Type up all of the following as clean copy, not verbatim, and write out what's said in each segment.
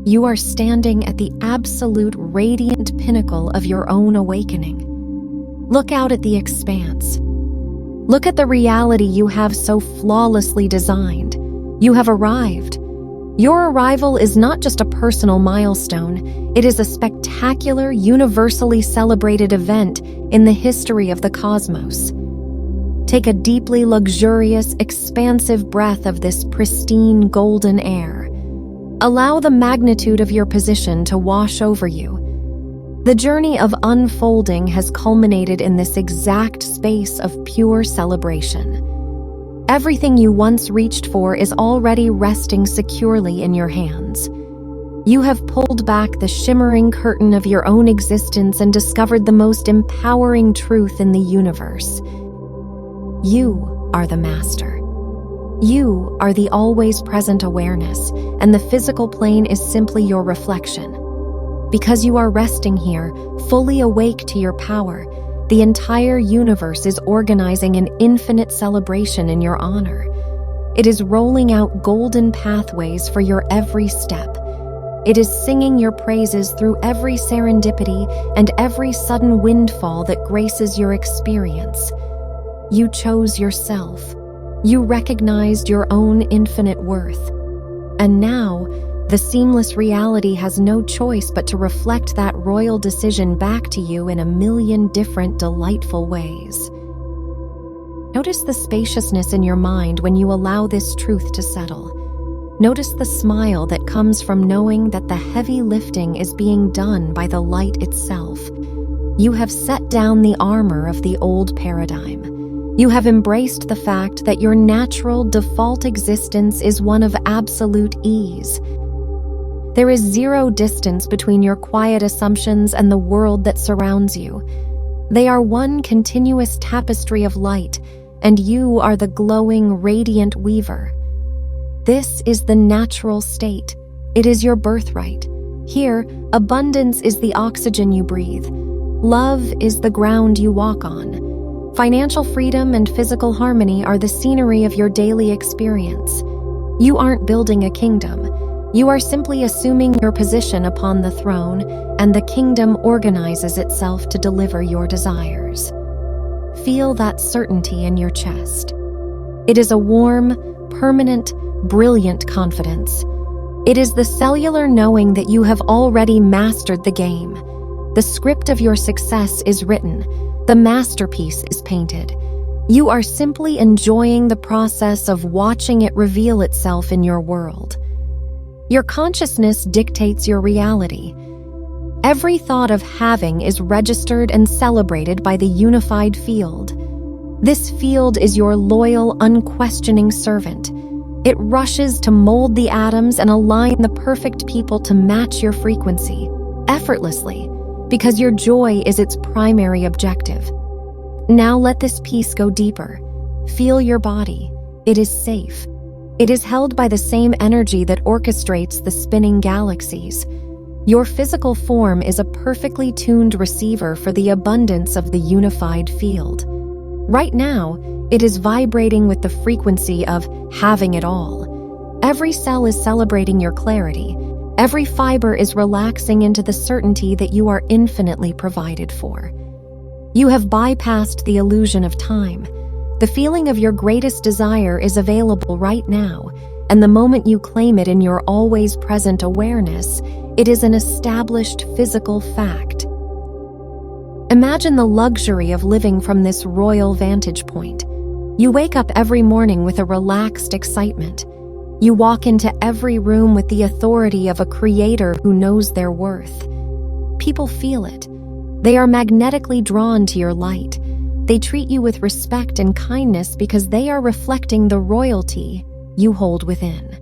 You are standing at the absolute radiant pinnacle of your own awakening. Look out at the expanse. Look at the reality you have so flawlessly designed. You have arrived. Your arrival is not just a personal milestone, it is a spectacular, universally celebrated event in the history of the cosmos. Take a deeply luxurious, expansive breath of this pristine golden air. Allow the magnitude of your position to wash over you. The journey of unfolding has culminated in this exact space of pure celebration. Everything you once reached for is already resting securely in your hands. You have pulled back the shimmering curtain of your own existence and discovered the most empowering truth in the universe. You are the master. You are the always present awareness, and the physical plane is simply your reflection. Because you are resting here, fully awake to your power, the entire universe is organizing an infinite celebration in your honor. It is rolling out golden pathways for your every step. It is singing your praises through every serendipity and every sudden windfall that graces your experience. You chose yourself. You recognized your own infinite worth. And now, the seamless reality has no choice but to reflect that royal decision back to you in a million different delightful ways. Notice the spaciousness in your mind when you allow this truth to settle. Notice the smile that comes from knowing that the heavy lifting is being done by the light itself. You have set down the armor of the old paradigm. You have embraced the fact that your natural default existence is one of absolute ease. There is zero distance between your quiet assumptions and the world that surrounds you. They are one continuous tapestry of light, and you are the glowing, radiant weaver. This is the natural state. It is your birthright. Here, abundance is the oxygen you breathe. Love is the ground you walk on. Financial freedom and physical harmony are the scenery of your daily experience. You aren't building a kingdom. You are simply assuming your position upon the throne, and the kingdom organizes itself to deliver your desires. Feel that certainty in your chest. It is a warm, permanent, brilliant confidence. It is the cellular knowing that you have already mastered the game. The script of your success is written. The masterpiece is painted. You are simply enjoying the process of watching it reveal itself in your world. Your consciousness dictates your reality. Every thought of having is registered and celebrated by the unified field. This field is your loyal, unquestioning servant. It rushes to mold the atoms and align the perfect people to match your frequency, effortlessly, because your joy is its primary objective. Now let this piece go deeper. Feel your body. It is safe. It is held by the same energy that orchestrates the spinning galaxies. Your physical form is a perfectly tuned receiver for the abundance of the unified field. Right now, it is vibrating with the frequency of having it all. Every cell is celebrating your clarity. Every fiber is relaxing into the certainty that you are infinitely provided for. You have bypassed the illusion of time. The feeling of your greatest desire is available right now, and the moment you claim it in your always present awareness, it is an established physical fact. Imagine the luxury of living from this royal vantage point. You wake up every morning with a relaxed excitement. You walk into every room with the authority of a creator who knows their worth. People feel it. They are magnetically drawn to your light. They treat you with respect and kindness because they are reflecting the royalty you hold within.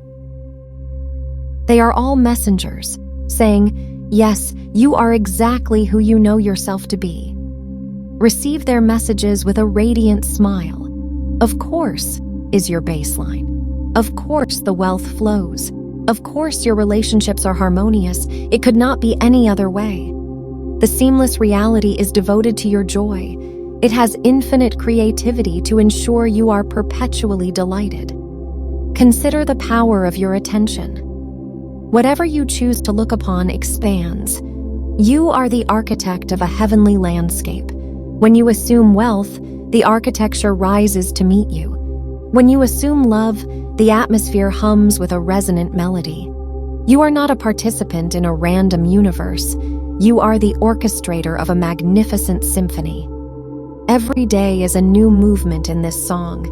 They are all messengers, saying, "Yes, you are exactly who you know yourself to be." Receive their messages with a radiant smile. Of course is your baseline. Of course the wealth flows. Of course your relationships are harmonious. It could not be any other way. The seamless reality is devoted to your joy. It has infinite creativity to ensure you are perpetually delighted. Consider the power of your attention. Whatever you choose to look upon expands. You are the architect of a heavenly landscape. When you assume wealth, the architecture rises to meet you. When you assume love, the atmosphere hums with a resonant melody. You are not a participant in a random universe. You are the orchestrator of a magnificent symphony. Every day is a new movement in this song.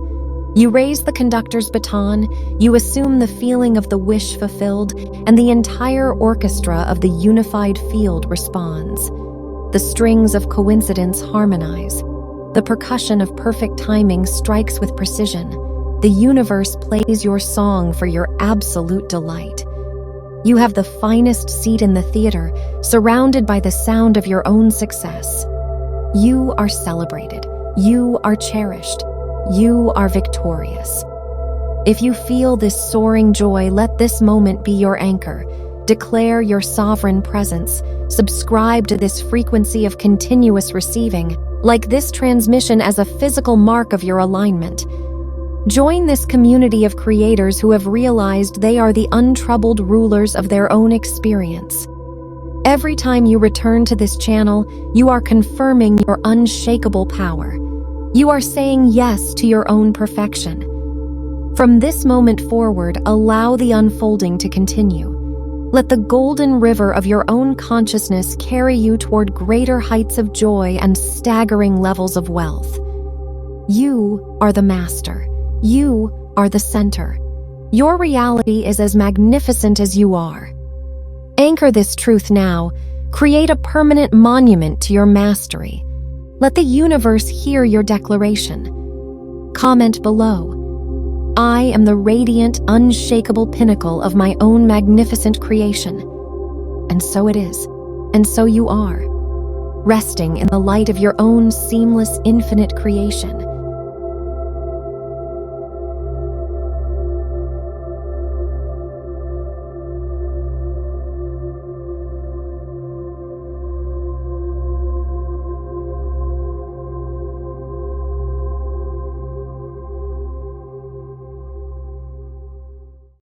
You raise the conductor's baton, you assume the feeling of the wish fulfilled, and the entire orchestra of the unified field responds. The strings of coincidence harmonize. The percussion of perfect timing strikes with precision. The universe plays your song for your absolute delight. You have the finest seat in the theater, surrounded by the sound of your own success. You are celebrated. You are cherished. You are victorious. If you feel this soaring joy, let this moment be your anchor. Declare your sovereign presence. Subscribe to this frequency of continuous receiving, like this transmission as a physical mark of your alignment. Join this community of creators who have realized they are the untroubled rulers of their own experience. Every time you return to this channel, you are confirming your unshakable power. You are saying yes to your own perfection. From this moment forward, allow the unfolding to continue. Let the golden river of your own consciousness carry you toward greater heights of joy and staggering levels of wealth. You are the master. You are the center. Your reality is as magnificent as you are. Anchor this truth now. Create a permanent monument to your mastery. Let the universe hear your declaration. Comment below. I am the radiant, unshakable pinnacle of my own magnificent creation. And so it is, and so you are, resting in the light of your own seamless, infinite creation.